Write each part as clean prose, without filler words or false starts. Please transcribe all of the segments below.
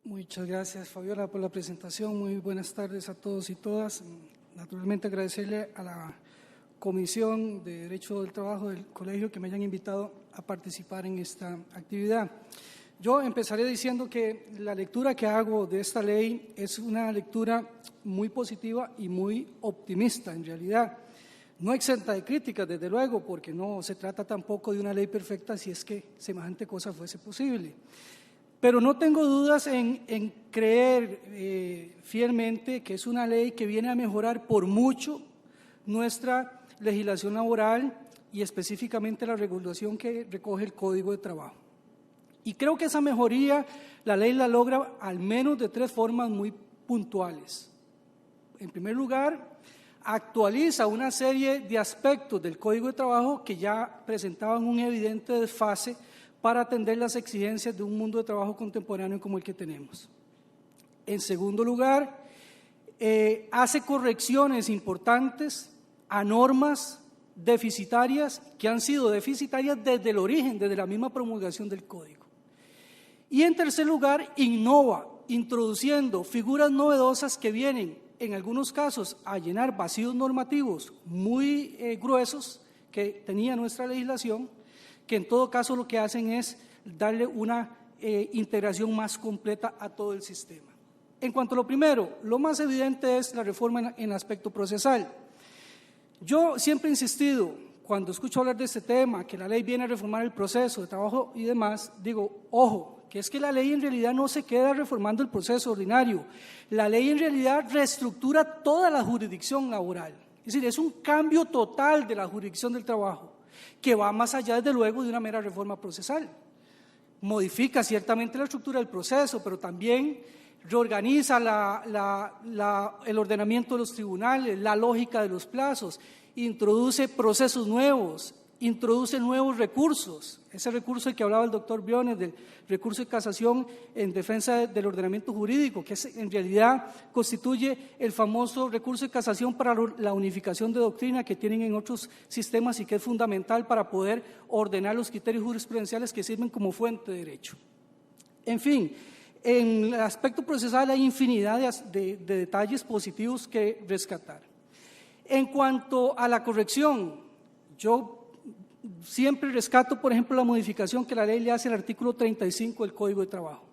Muchas gracias, Fabiola, por la presentación. Muy buenas tardes a todos y todas. Naturalmente agradecerle a la Comisión de Derecho del Trabajo del Colegio que me hayan invitado a participar en esta actividad. Yo empezaré diciendo que la lectura que hago de esta ley es una lectura muy positiva y muy optimista en realidad. No exenta de críticas, desde luego, porque no se trata tampoco de una ley perfecta si es que semejante cosa fuese posible. Pero no tengo dudas en creer fielmente que es una ley que viene a mejorar por mucho nuestra legislación laboral y específicamente la regulación que recoge el Código de Trabajo. Y creo que esa mejoría la ley la logra al menos de tres formas muy puntuales. En primer lugar, actualiza una serie de aspectos del Código de Trabajo que ya presentaban un evidente desfase para atender las exigencias de un mundo de trabajo contemporáneo como el que tenemos. En segundo lugar, hace correcciones importantes a normas deficitarias que han sido deficitarias desde el origen, desde la misma promulgación del Código. Y en tercer lugar, innova, introduciendo figuras novedosas que vienen, en algunos casos, a llenar vacíos normativos muy gruesos que tenía nuestra legislación, que en todo caso lo que hacen es darle una integración más completa a todo el sistema. En cuanto a lo primero, lo más evidente es la reforma en aspecto procesal. Yo siempre he insistido, cuando escucho hablar de este tema, que la ley viene a reformar el proceso de trabajo y demás, digo, ojo, que es que la ley en realidad no se queda reformando el proceso ordinario, la ley en realidad reestructura toda la jurisdicción laboral, es decir, es un cambio total de la jurisdicción del trabajo, que va más allá, desde luego, de una mera reforma procesal. Modifica ciertamente la estructura del proceso, pero también reorganiza el ordenamiento de los tribunales, la lógica de los plazos, introduce procesos nuevos, introduce nuevos recursos. Ese recurso del que hablaba el doctor Briones, del recurso de casación en defensa del ordenamiento jurídico, que en realidad constituye el famoso recurso de casación para la unificación de doctrina que tienen en otros sistemas y que es fundamental para poder ordenar los criterios jurisprudenciales que sirven como fuente de derecho. En fin, en el aspecto procesal hay infinidad de detalles positivos que rescatar. En cuanto a la corrección, yo siempre rescato, por ejemplo, la modificación que la ley le hace al artículo 35 del Código de Trabajo.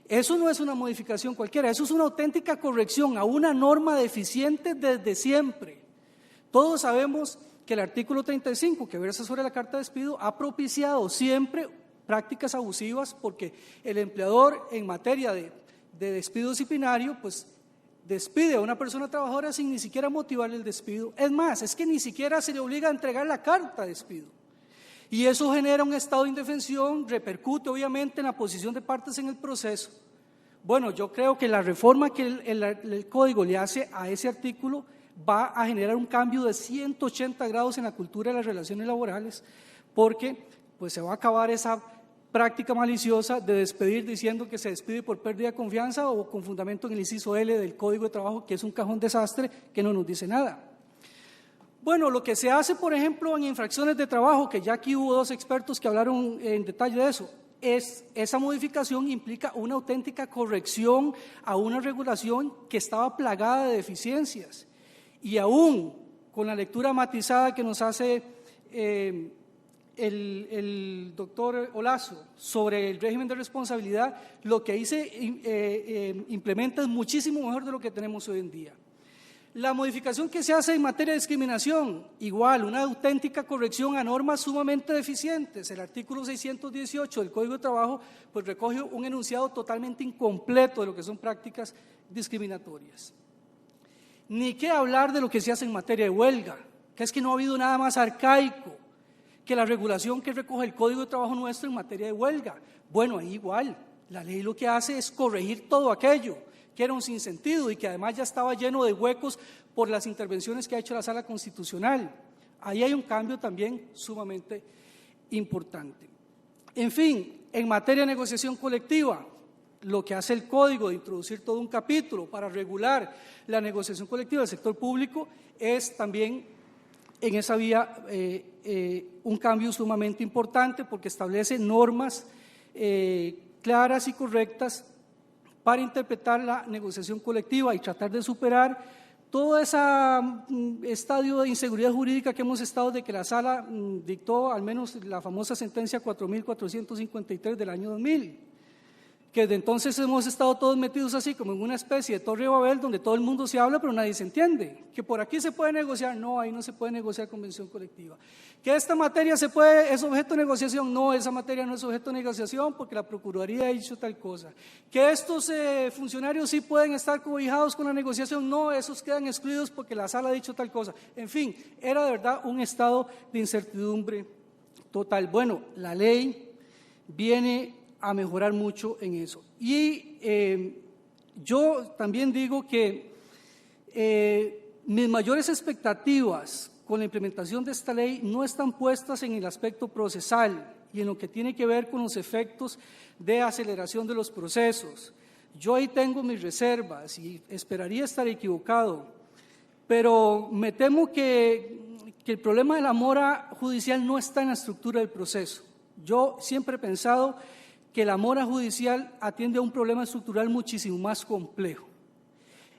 Eso no es una modificación cualquiera, eso es una auténtica corrección a una norma deficiente desde siempre. Todos sabemos que el artículo 35, que versa sobre la carta de despido, ha propiciado siempre prácticas abusivas porque el empleador en materia de despido disciplinario, pues despide a una persona trabajadora sin ni siquiera motivarle el despido. Es más, es que ni siquiera se le obliga a entregar la carta de despido. Y eso genera un estado de indefensión, repercute obviamente en la posición de partes en el proceso. Bueno, yo creo que la reforma que el Código le hace a ese artículo va a generar un cambio de 180 grados en la cultura de las relaciones laborales, porque pues se va a acabar esa práctica maliciosa de despedir diciendo que se despide por pérdida de confianza o con fundamento en el inciso L del Código de Trabajo, que es un cajón desastre que no nos dice nada. Bueno, lo que se hace, por ejemplo, en infracciones de trabajo, que ya aquí hubo dos expertos que hablaron en detalle de eso, esa modificación implica una auténtica corrección a una regulación que estaba plagada de deficiencias. Y aún con la lectura matizada que nos hace el doctor Olazo sobre el régimen de responsabilidad, lo que ahí se implementa es muchísimo mejor de lo que tenemos hoy en día. La modificación que se hace en materia de discriminación, igual, una auténtica corrección a normas sumamente deficientes. El artículo 618 del Código de Trabajo pues recoge un enunciado totalmente incompleto de lo que son prácticas discriminatorias. Ni qué hablar de lo que se hace en materia de huelga, que es que no ha habido nada más arcaico que la regulación que recoge el Código de Trabajo nuestro en materia de huelga. Bueno, ahí igual, la ley lo que hace es corregir todo aquello que era un sinsentido y que además ya estaba lleno de huecos por las intervenciones que ha hecho la Sala Constitucional. Ahí hay un cambio también sumamente importante. En fin, en materia de negociación colectiva, lo que hace el Código de introducir todo un capítulo para regular la negociación colectiva del sector público es también en esa vía un cambio sumamente importante porque establece normas claras y correctas para interpretar la negociación colectiva y tratar de superar todo ese estadio de inseguridad jurídica que hemos estado de que la Sala dictó al menos la famosa sentencia 4453 del año 2000, que desde entonces hemos estado todos metidos así como en una especie de Torre de Babel donde todo el mundo se habla pero nadie se entiende, que por aquí se puede negociar, no, ahí no se puede negociar convención colectiva, que esta materia es objeto de negociación, no, esa materia no es objeto de negociación porque la Procuraduría ha dicho tal cosa, que estos funcionarios sí pueden estar cobijados con la negociación, no, esos quedan excluidos porque la Sala ha dicho tal cosa, en fin, era de verdad un estado de incertidumbre total. Bueno, la ley viene a mejorar mucho en eso. Y yo también digo que mis mayores expectativas con la implementación de esta ley no están puestas en el aspecto procesal y en lo que tiene que ver con los efectos de aceleración de los procesos. Yo ahí tengo mis reservas y esperaría estar equivocado, pero me temo que el problema de la mora judicial no está en la estructura del proceso. Yo siempre he pensado que la mora judicial atiende a un problema estructural muchísimo más complejo.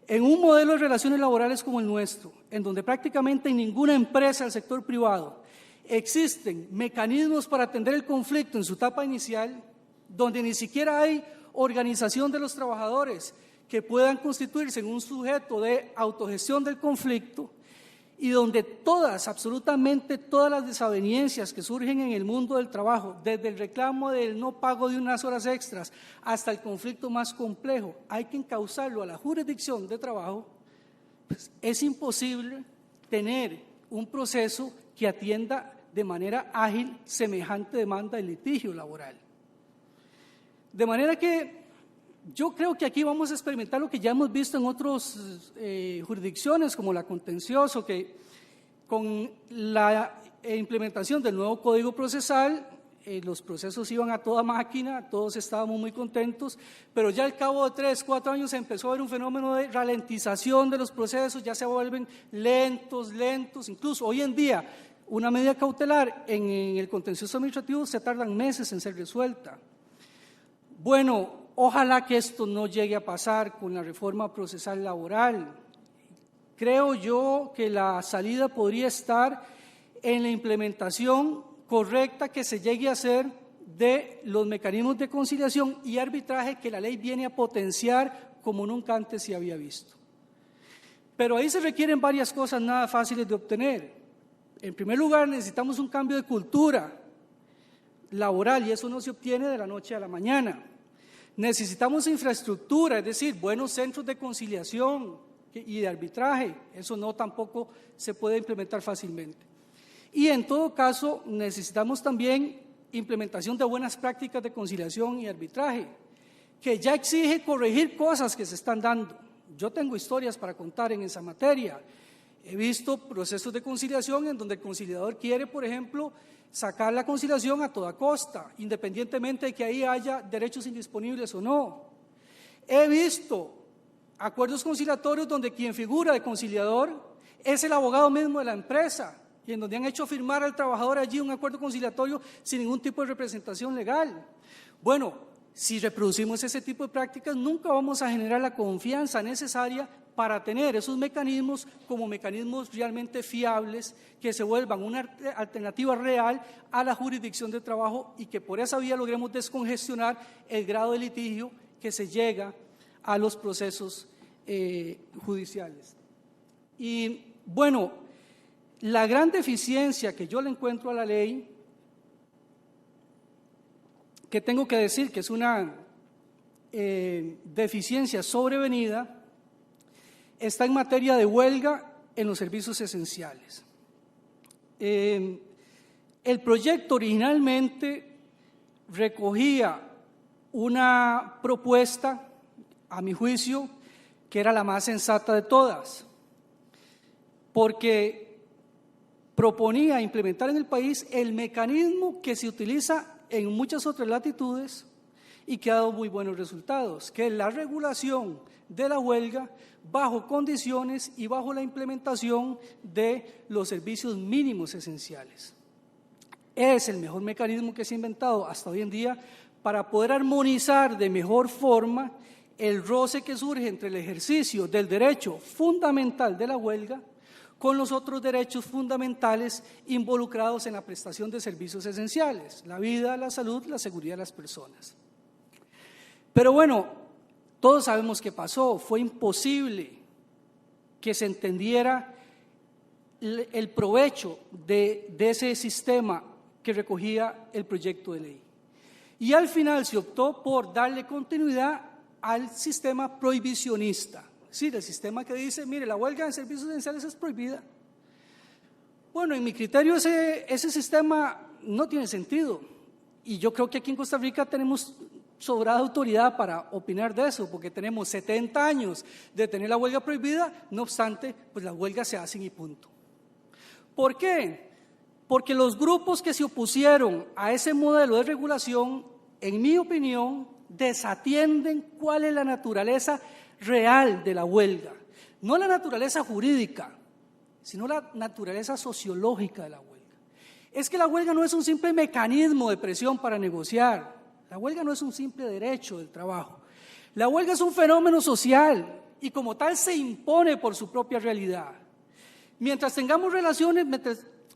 En un modelo de relaciones laborales como el nuestro, en donde prácticamente en ninguna empresa del sector privado existen mecanismos para atender el conflicto en su etapa inicial, donde ni siquiera hay organización de los trabajadores que puedan constituirse en un sujeto de autogestión del conflicto, y donde absolutamente todas las desavenencias que surgen en el mundo del trabajo, desde el reclamo del no pago de unas horas extras hasta el conflicto más complejo, hay que encauzarlo a la jurisdicción de trabajo, pues es imposible tener un proceso que atienda de manera ágil semejante demanda de litigio laboral. De manera que yo creo que aquí vamos a experimentar lo que ya hemos visto en otras jurisdicciones como la contencioso, que con la implementación del nuevo Código Procesal los procesos iban a toda máquina, todos estábamos muy contentos, pero ya al cabo de 3, 4 años se empezó a ver un fenómeno de ralentización de los procesos, ya se vuelven lentos, incluso hoy en día una medida cautelar en el contencioso administrativo se tardan meses en ser resuelta. Bueno, ojalá que esto no llegue a pasar con la reforma procesal laboral. Creo yo que la salida podría estar en la implementación correcta que se llegue a hacer de los mecanismos de conciliación y arbitraje que la ley viene a potenciar como nunca antes se había visto. Pero ahí se requieren varias cosas nada fáciles de obtener. En primer lugar, necesitamos un cambio de cultura laboral y eso no se obtiene de la noche a la mañana. Necesitamos infraestructura, es decir, buenos centros de conciliación y de arbitraje, eso no tampoco se puede implementar fácilmente. Y en todo caso necesitamos también implementación de buenas prácticas de conciliación y arbitraje, que ya exige corregir cosas que se están dando. Yo tengo historias para contar en esa materia. He visto procesos de conciliación en donde el conciliador quiere, por ejemplo, sacar la conciliación a toda costa, independientemente de que ahí haya derechos indisponibles o no. He visto acuerdos conciliatorios donde quien figura de conciliador es el abogado mismo de la empresa y en donde han hecho firmar al trabajador allí un acuerdo conciliatorio sin ningún tipo de representación legal. Bueno, si reproducimos ese tipo de prácticas, nunca vamos a generar la confianza necesaria para tener esos mecanismos como mecanismos realmente fiables que se vuelvan una alternativa real a la jurisdicción de trabajo y que por esa vía logremos descongestionar el grado de litigio que se llega a los procesos judiciales. Y bueno, la gran deficiencia que yo le encuentro a la ley, que tengo que decir que es una deficiencia sobrevenida, está en materia de huelga en los servicios esenciales. El proyecto originalmente recogía una propuesta, a mi juicio, que era la más sensata de todas, porque proponía implementar en el país el mecanismo que se utiliza en muchas otras latitudes y que ha dado muy buenos resultados, que es la regulación de la huelga bajo condiciones y bajo la implementación de los servicios mínimos esenciales. Es el mejor mecanismo que se ha inventado hasta hoy en día para poder armonizar de mejor forma el roce que surge entre el ejercicio del derecho fundamental de la huelga con los otros derechos fundamentales involucrados en la prestación de servicios esenciales, la vida, la salud, la seguridad de las personas. Pero bueno, todos sabemos qué pasó, fue imposible que se entendiera el provecho de ese sistema que recogía el proyecto de ley. Y al final se optó por darle continuidad al sistema prohibicionista, es decir, el sistema que dice, mire, la huelga de servicios esenciales es prohibida. Bueno, en mi criterio ese sistema no tiene sentido, y yo creo que aquí en Costa Rica tenemos sobrada autoridad para opinar de eso, porque tenemos 70 años de tener la huelga prohibida, no obstante, pues las huelgas se hacen y punto. ¿Por qué? Porque los grupos que se opusieron a ese modelo de regulación, en mi opinión, desatienden cuál es la naturaleza real de la huelga. No la naturaleza jurídica, sino la naturaleza sociológica de la huelga. Es que la huelga no es un simple mecanismo de presión para negociar. La huelga no es un simple derecho del trabajo. La huelga es un fenómeno social y como tal se impone por su propia realidad. Mientras tengamos relaciones,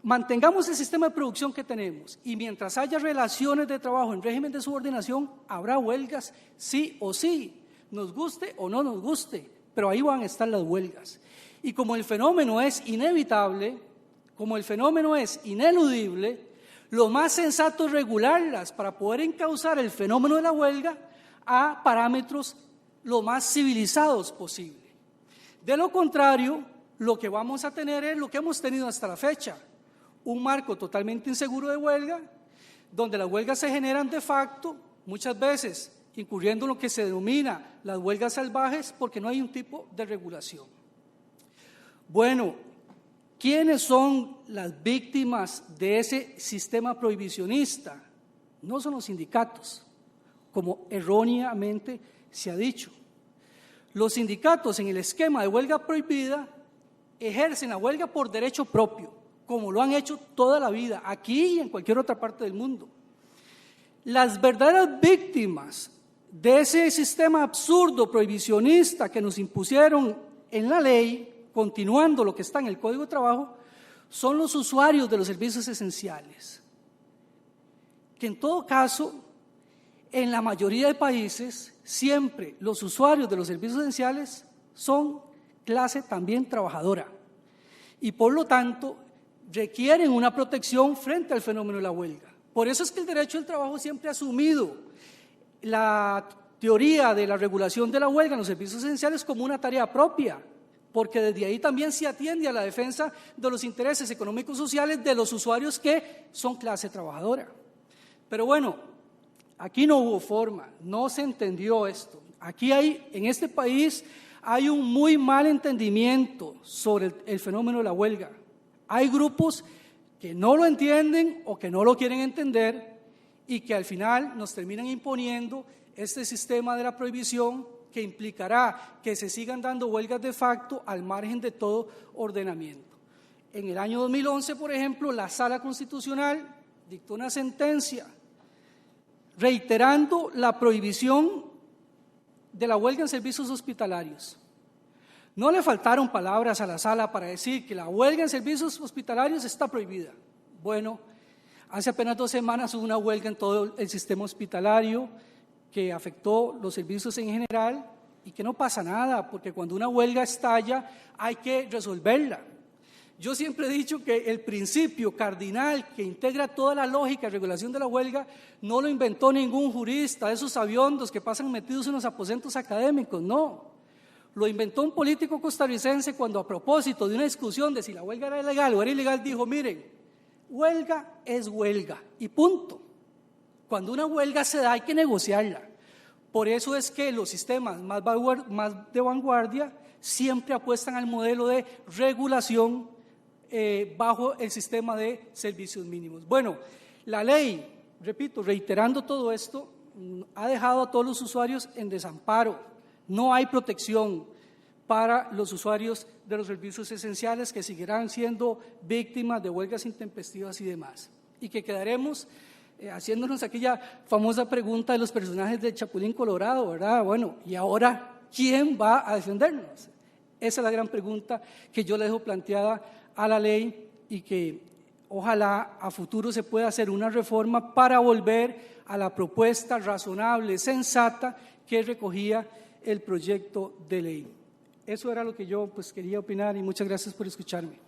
mantengamos el sistema de producción que tenemos y mientras haya relaciones de trabajo en régimen de subordinación, habrá huelgas sí o sí, nos guste o no nos guste, pero ahí van a estar las huelgas. Y como el fenómeno es inevitable, como el fenómeno es ineludible, lo más sensato es regularlas para poder encauzar el fenómeno de la huelga a parámetros lo más civilizados posible. De lo contrario, lo que vamos a tener es lo que hemos tenido hasta la fecha, un marco totalmente inseguro de huelga, donde las huelgas se generan de facto, muchas veces incurriendo en lo que se denomina las huelgas salvajes, porque no hay un tipo de regulación. Bueno, ¿quiénes son las víctimas de ese sistema prohibicionista? No son los sindicatos, como erróneamente se ha dicho. Los sindicatos en el esquema de huelga prohibida ejercen la huelga por derecho propio, como lo han hecho toda la vida, aquí y en cualquier otra parte del mundo. Las verdaderas víctimas de ese sistema absurdo prohibicionista que nos impusieron en la ley, continuando lo que está en el Código de Trabajo, son los usuarios de los servicios esenciales, que en todo caso, en la mayoría de países, siempre los usuarios de los servicios esenciales son clase también trabajadora y por lo tanto requieren una protección frente al fenómeno de la huelga. Por eso es que el derecho del trabajo siempre ha asumido la teoría de la regulación de la huelga en los servicios esenciales como una tarea propia, porque desde ahí también se atiende a la defensa de los intereses económicos y sociales de los usuarios que son clase trabajadora. Pero bueno, aquí no hubo forma, no se entendió esto. Aquí en este país hay un muy mal entendimiento sobre el fenómeno de la huelga. Hay grupos que no lo entienden o que no lo quieren entender y que al final nos terminan imponiendo este sistema de la prohibición que implicará que se sigan dando huelgas de facto al margen de todo ordenamiento. En el año 2011, por ejemplo, la Sala Constitucional dictó una sentencia reiterando la prohibición de la huelga en servicios hospitalarios. No le faltaron palabras a la Sala para decir que la huelga en servicios hospitalarios está prohibida. Bueno, hace apenas 2 semanas hubo una huelga en todo el sistema hospitalario que afectó los servicios en general y que no pasa nada, porque cuando una huelga estalla hay que resolverla. Yo siempre he dicho que el principio cardinal que integra toda la lógica de regulación de la huelga no lo inventó ningún jurista, esos sabiondos que pasan metidos en los aposentos académicos, no. Lo inventó un político costarricense cuando a propósito de una discusión de si la huelga era legal o era ilegal, dijo, miren, huelga es huelga y punto. Cuando una huelga se da hay que negociarla. Por eso es que los sistemas más de vanguardia siempre apuestan al modelo de regulación bajo el sistema de servicios mínimos. Bueno, la ley, repito, reiterando todo esto, ha dejado a todos los usuarios en desamparo. No hay protección para los usuarios de los servicios esenciales que seguirán siendo víctimas de huelgas intempestivas y demás. Y que quedaremos haciéndonos aquella famosa pregunta de los personajes de Chapulín Colorado, ¿verdad? Bueno, ¿y ahora quién va a defendernos? Esa es la gran pregunta que yo le dejo planteada a la ley y que ojalá a futuro se pueda hacer una reforma para volver a la propuesta razonable, sensata que recogía el proyecto de ley. Eso era lo que yo quería opinar y muchas gracias por escucharme.